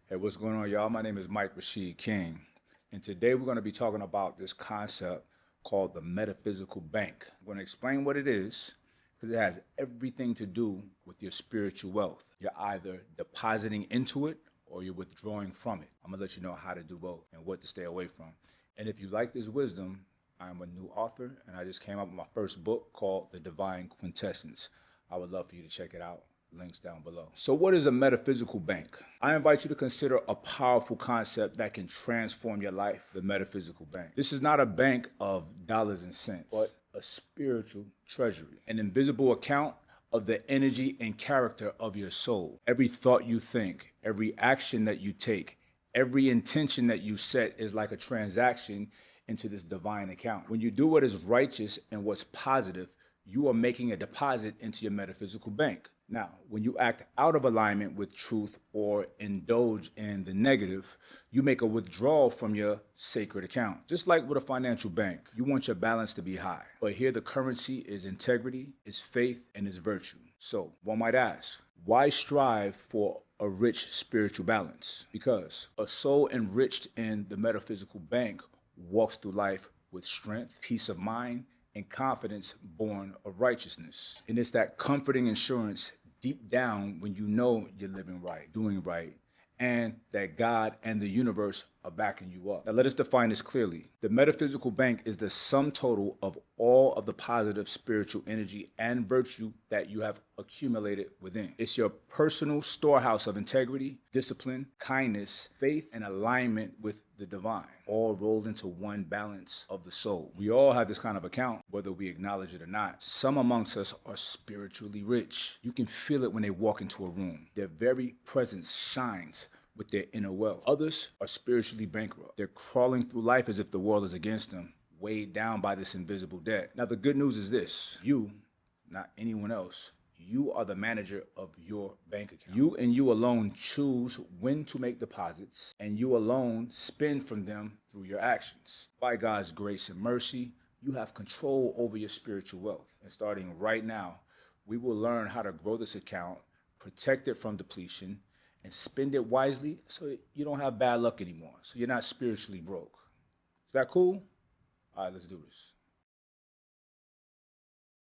Hey, what's going on, y'all? My name is Mike Rashid King, and today we're going to be talking about this concept called the Metaphysical Bank. I'm going to explain what it is because it has everything to do with your spiritual wealth. You're either depositing into it or you're withdrawing from it. I'm going to let you know how to do both and what to stay away from. And if you like this wisdom, I'm a new author, and I just came up with my first book called The Divine Quintessence. I would love for you to check it out. Links down below. So what is a metaphysical bank? I invite you to consider a powerful concept that can transform your life, the metaphysical bank. This is not a bank of dollars and cents, but a spiritual treasury, an invisible account of the energy and character of your soul. Every thought you think, every action that you take, every intention that you set is like a transaction into this divine account. When you do what is righteous and what's positive, you are making a deposit into your metaphysical bank. Now, when you act out of alignment with truth or indulge in the negative, you make a withdrawal from your sacred account. Just like with a financial bank, you want your balance to be high. But here the currency is integrity, is faith, and is virtue. So one might ask, why strive for a rich spiritual balance? Because a soul enriched in the metaphysical bank walks through life with strength, peace of mind, and confidence born of righteousness. And it's that comforting assurance deep down when you know you're living right, doing right, and that God and the universe are backing you up. Now let us define this clearly. The metaphysical bank is the sum total of all of the positive spiritual energy and virtue that you have accumulated within. It's your personal storehouse of integrity, discipline, kindness, faith, and alignment with the divine, all rolled into one balance of the soul. We all have this kind of account, whether we acknowledge it or not. Some amongst us are spiritually rich. You can feel it when they walk into a room. Their very presence shines with their inner wealth. Others are spiritually bankrupt. They're crawling through life as if the world is against them, weighed down by this invisible debt. Now, the good news is this: you, not anyone else, you are the manager of your bank account. You and you alone choose when to make deposits, and you alone spend from them through your actions. By God's grace and mercy, you have control over your spiritual wealth. And starting right now, we will learn how to grow this account, protect it from depletion, and spend it wisely so you don't have bad luck anymore, so you're not spiritually broke. Is that cool? All right, let's do this.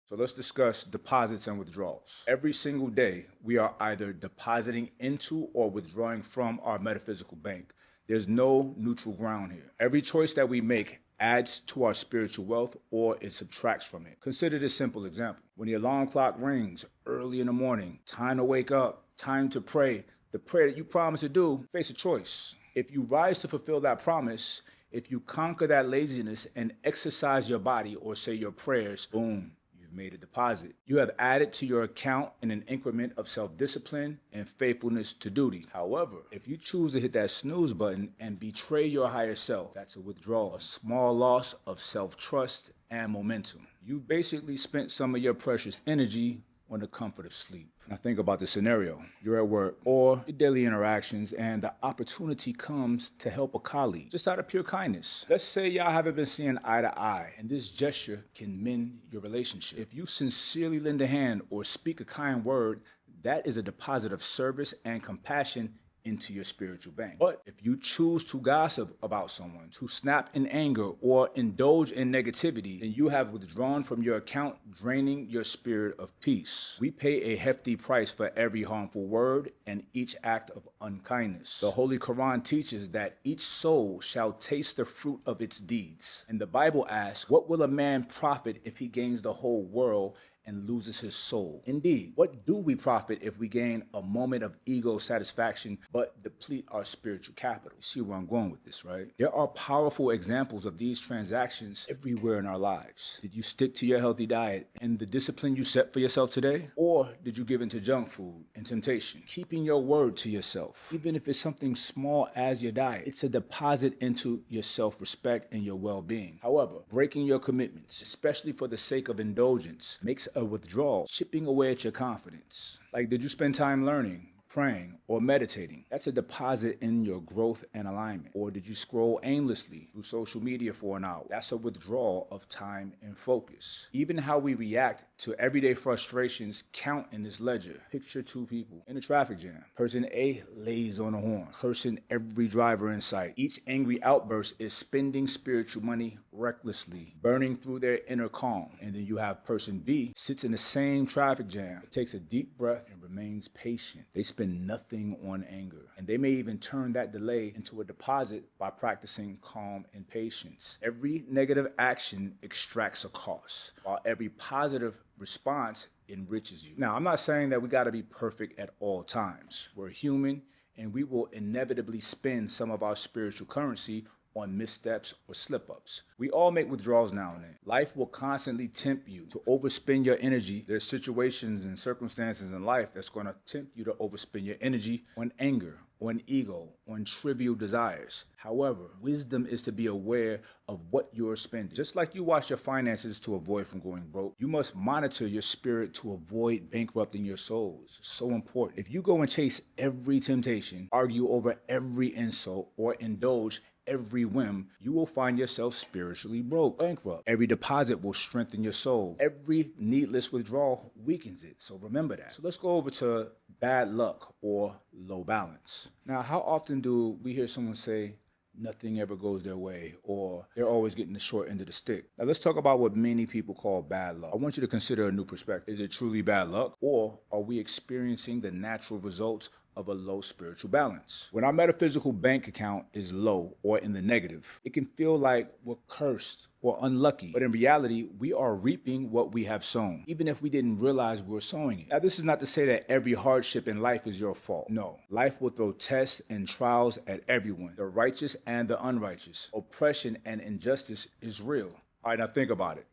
So let's discuss deposits and withdrawals. Every single day, we are either depositing into or withdrawing from our metaphysical bank. There's no neutral ground here. Every choice that we make adds to our spiritual wealth or it subtracts from it. Consider this simple example. When the alarm clock rings early in the morning, time to wake up, time to pray, the prayer that you promised to do, face a choice. If you rise to fulfill that promise, if you conquer that laziness and exercise your body or say your prayers, boom, you've made a deposit. You have added to your account in an increment of self-discipline and faithfulness to duty. However, if you choose to hit that snooze button and betray your higher self, that's a withdrawal, a small loss of self-trust and momentum. You basically spent some of your precious energy on the comfort of sleep. Now think about the scenario. You're at work or your daily interactions and the opportunity comes to help a colleague just out of pure kindness. Let's say y'all haven't been seeing eye to eye and this gesture can mend your relationship. If you sincerely lend a hand or speak a kind word, that is a deposit of service and compassion into your spiritual bank. But if you choose to gossip about someone, to snap in anger or indulge in negativity, then you have withdrawn from your account, draining your spirit of peace. We pay a hefty price for every harmful word and each act of unkindness. The Holy Quran teaches that each soul shall taste the fruit of its deeds. And the Bible asks, what will a man profit if he gains the whole world and loses his soul? Indeed, what do we profit if we gain a moment of ego satisfaction but deplete our spiritual capital? You see where I'm going with this, right? There are powerful examples of these transactions everywhere in our lives. Did you stick to your healthy diet and the discipline you set for yourself today? Or did you give into junk food and temptation? Keeping your word to yourself, even if it's something small as your diet, it's a deposit into your self-respect and your well-being. However, breaking your commitments, especially for the sake of indulgence, makes a withdrawal, chipping away at your confidence. Like, did you spend time learning, praying, or meditating? That's a deposit in your growth and alignment. Or did you scroll aimlessly through social media for an hour? That's a withdrawal of time and focus. Even how we react to everyday frustrations count in this ledger. Picture two people in a traffic jam. Person A lays on a horn, cursing every driver in sight. Each angry outburst is spending spiritual money recklessly, burning through their inner calm. And then you have person B sits in the same traffic jam, takes a deep breath, and remains patient. They spend nothing on anger, and they may even turn that delay into a deposit by practicing calm and patience. Every negative action extracts a cost, while every positive response enriches you. Now, I'm not saying that we got to be perfect at all times. We're human, and we will inevitably spend some of our spiritual currency on missteps or slip-ups. We all make withdrawals now and then. Life will constantly tempt you to overspend your energy. There's situations and circumstances in life that's going to tempt you to overspend your energy on anger, on ego, on trivial desires. However, wisdom is to be aware of what you're spending. Just like you watch your finances to avoid from going broke, you must monitor your spirit to avoid bankrupting your souls. It's so important. If you go and chase every temptation, argue over every insult, or indulge every whim, you will find yourself spiritually broke, bankrupt. Every deposit will strengthen your soul. Every needless withdrawal weakens it. So remember that. So let's go over to bad luck or low balance. Now, how often do we hear someone say, nothing ever goes their way, or they're always getting the short end of the stick? Now let's talk about what many people call bad luck. I want you to consider a new perspective. Is it truly bad luck, or are we experiencing the natural results of a low spiritual balance? When our metaphysical bank account is low or in the negative, it can feel like we're cursed or unlucky, but in reality, we are reaping what we have sown, even if we didn't realize we were sowing it. Now, this is not to say that every hardship in life is your fault. No, life will throw tests and trials at everyone, the righteous and the unrighteous. Oppression and injustice is real. All right, now think about it.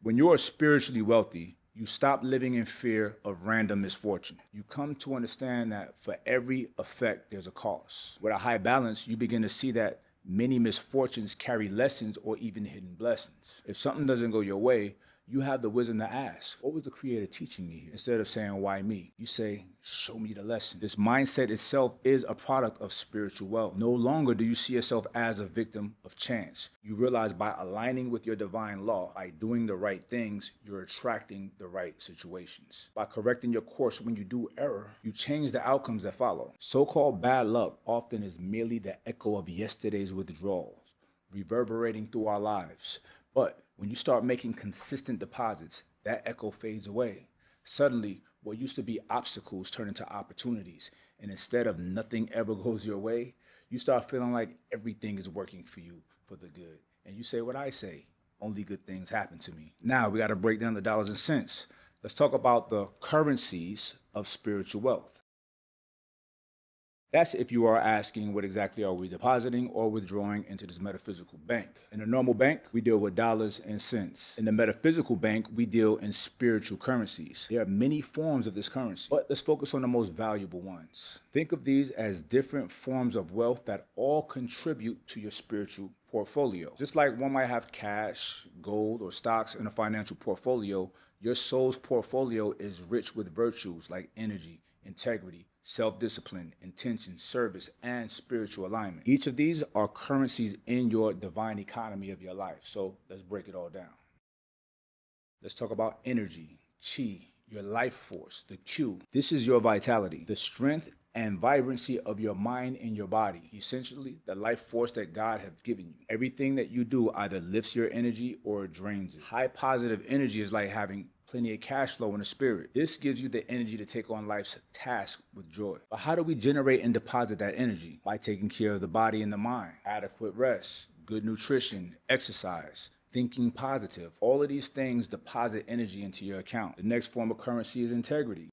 When you are spiritually wealthy, you stop living in fear of random misfortune. You come to understand that for every effect, there's a cost. With a high balance, you begin to see that many misfortunes carry lessons or even hidden blessings. If something doesn't go your way, you have the wisdom to ask, what was the Creator teaching me here? Instead of saying, why me? You say, show me the lesson. This mindset itself is a product of spiritual wealth. No longer do you see yourself as a victim of chance. You realize by aligning with your divine law, by doing the right things, you're attracting the right situations. By correcting your course when you do error, you change the outcomes that follow. So-called bad luck often is merely the echo of yesterday's withdrawals, reverberating through our lives. But when you start making consistent deposits, that echo fades away. Suddenly, what used to be obstacles turn into opportunities. And instead of nothing ever goes your way, you start feeling like everything is working for you for the good. And you say what I say, only good things happen to me. Now we got to break down the dollars and cents. Let's talk about the currencies of spiritual wealth. That's if you are asking what exactly are we depositing or withdrawing into this metaphysical bank. In a normal bank, we deal with dollars and cents. In the metaphysical bank, we deal in spiritual currencies. There are many forms of this currency, but let's focus on the most valuable ones. Think of these as different forms of wealth that all contribute to your spiritual portfolio. Just like one might have cash, gold, or stocks in a financial portfolio, your soul's portfolio is rich with virtues like energy, integrity, self-discipline, intention, service, and spiritual alignment. Each of these are currencies in your divine economy of your life. So let's break it all down. Let's talk about energy, chi, your life force, the Q. This is your vitality, the strength and vibrancy of your mind and your body. Essentially, the life force that God has given you. Everything that you do either lifts your energy or drains it. High positive energy is like having plenty of cash flow in the spirit. This gives you the energy to take on life's task with joy. But how do we generate and deposit that energy? By taking care of the body and the mind. Adequate rest, good nutrition, exercise, thinking positive. All of these things deposit energy into your account. The next form of currency is integrity.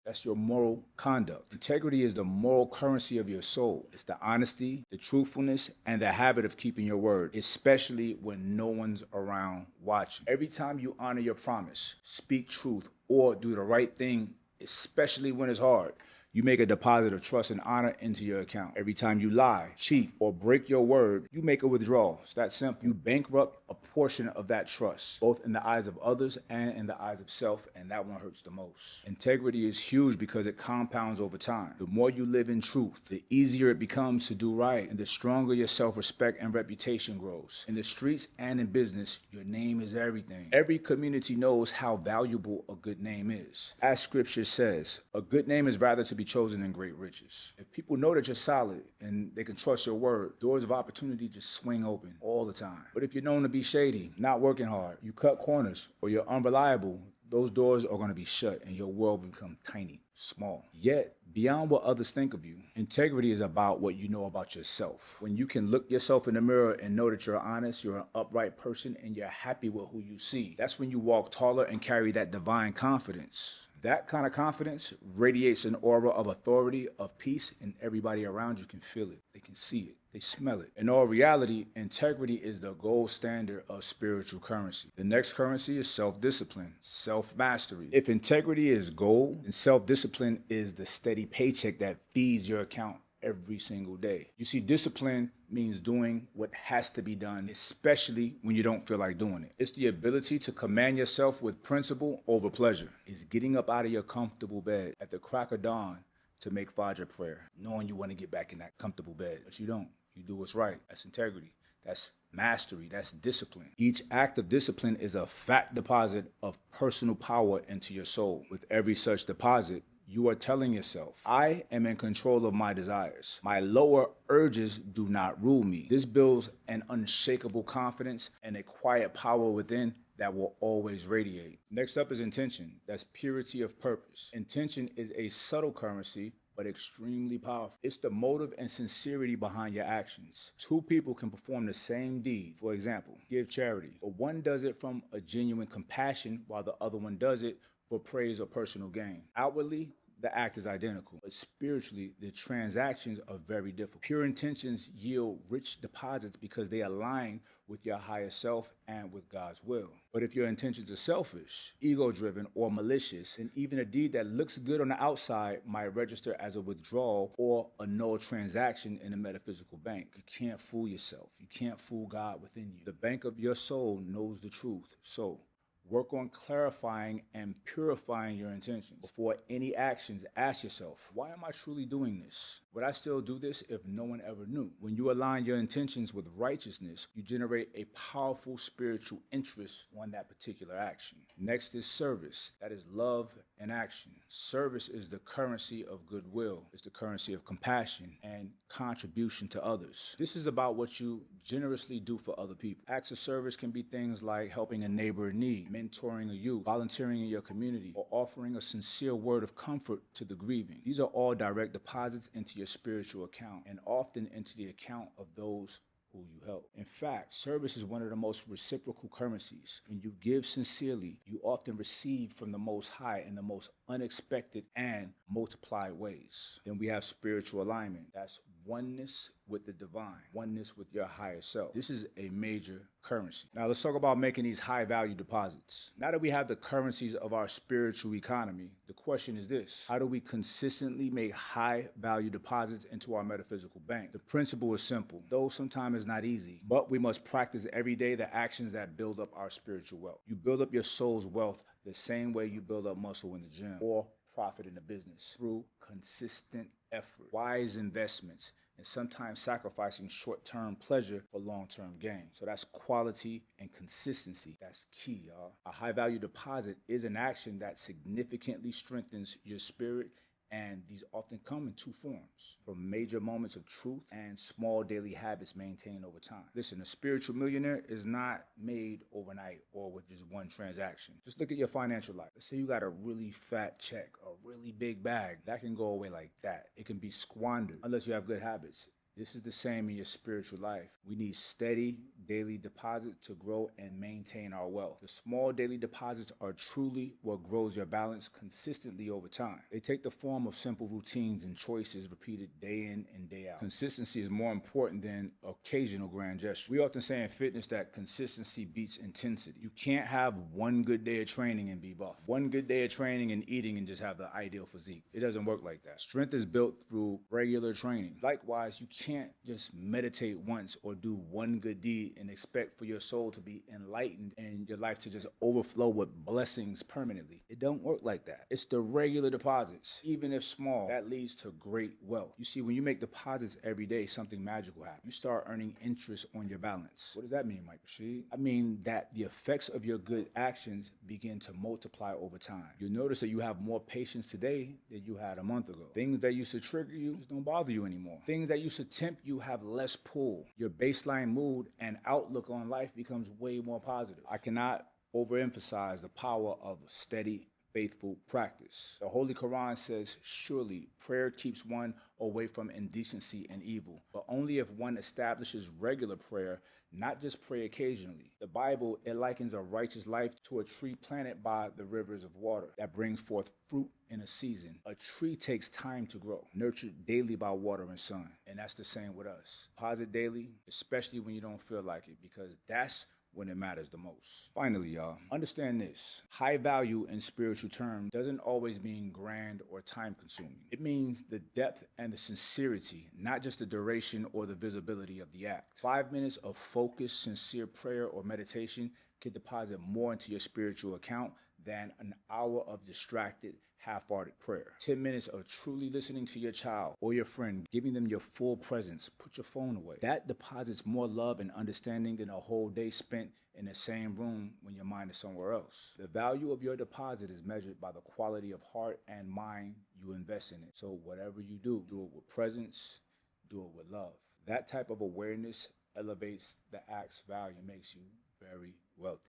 That's your moral conduct. Integrity is the moral currency of your soul. It's the honesty, the truthfulness, and the habit of keeping your word, especially when no one's around watching. Every time you honor your promise, speak truth, or do the right thing, especially when it's hard, You make a deposit of trust and honor into your account. Every time you lie, cheat, or break your word, you make a withdrawal. It's that simple. You bankrupt a portion of that trust, both in the eyes of others and in the eyes of self, and that one hurts the most. Integrity is huge because it compounds over time. The more you live in truth, the easier it becomes to do right, and the stronger your self-respect and reputation grows. In the streets and in business, your name is everything. Every community knows how valuable a good name is. As scripture says, a good name is rather to be chosen than great riches. If people know that you're solid and they can trust your word, doors of opportunity just swing open all the time. But if you're known to be shady, not working hard, you cut corners, or you're unreliable, those doors are going to be shut and your world will become tiny, small. Yet, beyond what others think of you, integrity is about what you know about yourself. When you can look yourself in the mirror and know that you're honest, you're an upright person, and you're happy with who you see, that's when you walk taller and carry that divine confidence. That kind of confidence radiates an aura of authority, of peace, and everybody around you can feel it. They can see it. They smell it. In all reality, integrity is the gold standard of spiritual currency. The next currency is self-discipline, self-mastery. If integrity is gold, then self-discipline is the steady paycheck that feeds your account every single day. You see, discipline means doing what has to be done, especially when you don't feel like doing it. It's the ability to command yourself with principle over pleasure. It's getting up out of your comfortable bed at the crack of dawn to make Fajr prayer, knowing you want to get back in that comfortable bed, but you don't. You do what's right. That's integrity. That's mastery. That's discipline. Each act of discipline is a fat deposit of personal power into your soul. With every such deposit, you are telling yourself, I am in control of my desires. My lower urges do not rule me. This builds an unshakable confidence and a quiet power within that will always radiate. Next up is intention. That's purity of purpose. Intention is a subtle currency, but extremely powerful. It's the motive and sincerity behind your actions. Two people can perform the same deed. For example, give charity, but one does it from a genuine compassion while the other one does it for praise or personal gain. Outwardly, the act is identical, but spiritually, the transactions are very different. Pure intentions yield rich deposits because they align with your higher self and with God's will. But if your intentions are selfish, ego-driven, or malicious, then even a deed that looks good on the outside might register as a withdrawal or a null transaction in the metaphysical bank. You can't fool yourself. You can't fool God within you. The bank of your soul knows the truth. So, work on clarifying and purifying your intentions. Before any actions, ask yourself, why am I truly doing this? Would I still do this if no one ever knew? When you align your intentions with righteousness, you generate a powerful spiritual interest on that particular action. Next is service. That is love and action. Service is the currency of goodwill. It's the currency of compassion and contribution to others. This is about what you generously do for other people. Acts of service can be things like helping a neighbor in need, mentoring a youth, volunteering in your community, or offering a sincere word of comfort to the grieving. These are all direct deposits into your spiritual account and often into the account of those who you help. In fact, service is one of the most reciprocal currencies. When you give sincerely, you often receive from the Most High in the most unexpected and multiplied ways. Then we have spiritual alignment. That's oneness with the divine, oneness with your higher self. This is a major currency. Now let's talk about making these high value deposits. Now that we have the currencies of our spiritual economy, the question is this: how do we consistently make high value deposits into our metaphysical bank? The principle is simple, though sometimes it's not easy, but we must practice every day the actions that build up our spiritual wealth. You build up your soul's wealth the same way you build up muscle in the gym or profit in the business, through consistent effort, wise investments, and sometimes sacrificing short-term pleasure for long-term gain. So that's quality and consistency. That's key, y'all. A high-value deposit is an action that significantly strengthens your spirit, and these often come in two forms: from major moments of truth and small daily habits maintained over time. Listen, a spiritual millionaire is not made overnight or with just one transaction. Just look at your financial life. Let's say you got a really fat check, a really big bag. That can go away like that. It can be squandered unless you have good habits. This is the same in your spiritual life. We need steady daily deposits to grow and maintain our wealth. The small daily deposits are truly what grows your balance consistently over time. They take the form of simple routines and choices repeated day in and day out. Consistency is more important than occasional grand gestures. We often say in fitness that consistency beats intensity. You can't have one good day of training and be buff. One good day of training and eating and just have the ideal physique. It doesn't work like that. Strength is built through regular training. Likewise, you can't just meditate once or do one good deed and expect for your soul to be enlightened and your life to just overflow with blessings permanently. It don't work like that. It's the regular deposits, even if small, that leads to great wealth. You see, when you make deposits every day, something magical happens. You start earning interest on your balance. What does that mean, Mike Rashid? I mean that the effects of your good actions begin to multiply over time. You'll notice that you have more patience today than you had a month ago. Things that used to trigger you just don't bother you anymore. Things that used to tempt you have less pull. Your baseline mood and outlook on life becomes way more positive. I cannot overemphasize the power of steady, faithful practice. The Holy Quran says, surely prayer keeps one away from indecency and evil, but only if one establishes regular prayer, not just pray occasionally. The Bible, it likens a righteous life to a tree planted by the rivers of water that brings forth fruit in a season. A tree takes time to grow, nurtured daily by water and sun. And that's the same with us. Deposit daily, especially when you don't feel like it, because that's when it matters the most. Finally, y'all, understand this. High value in spiritual terms doesn't always mean grand or time consuming. It means the depth and the sincerity, not just the duration or the visibility of the act. 5 minutes of focused, sincere prayer or meditation can deposit more into your spiritual account than an hour of distracted, half-hearted prayer. 10 minutes of truly listening to your child or your friend, giving them your full presence. Put your phone away. That deposits more love and understanding than a whole day spent in the same room when your mind is somewhere else. The value of your deposit is measured by the quality of heart and mind you invest in it. So whatever you do, do it with presence, do it with love. That type of awareness elevates the act's value, makes you very wealthy.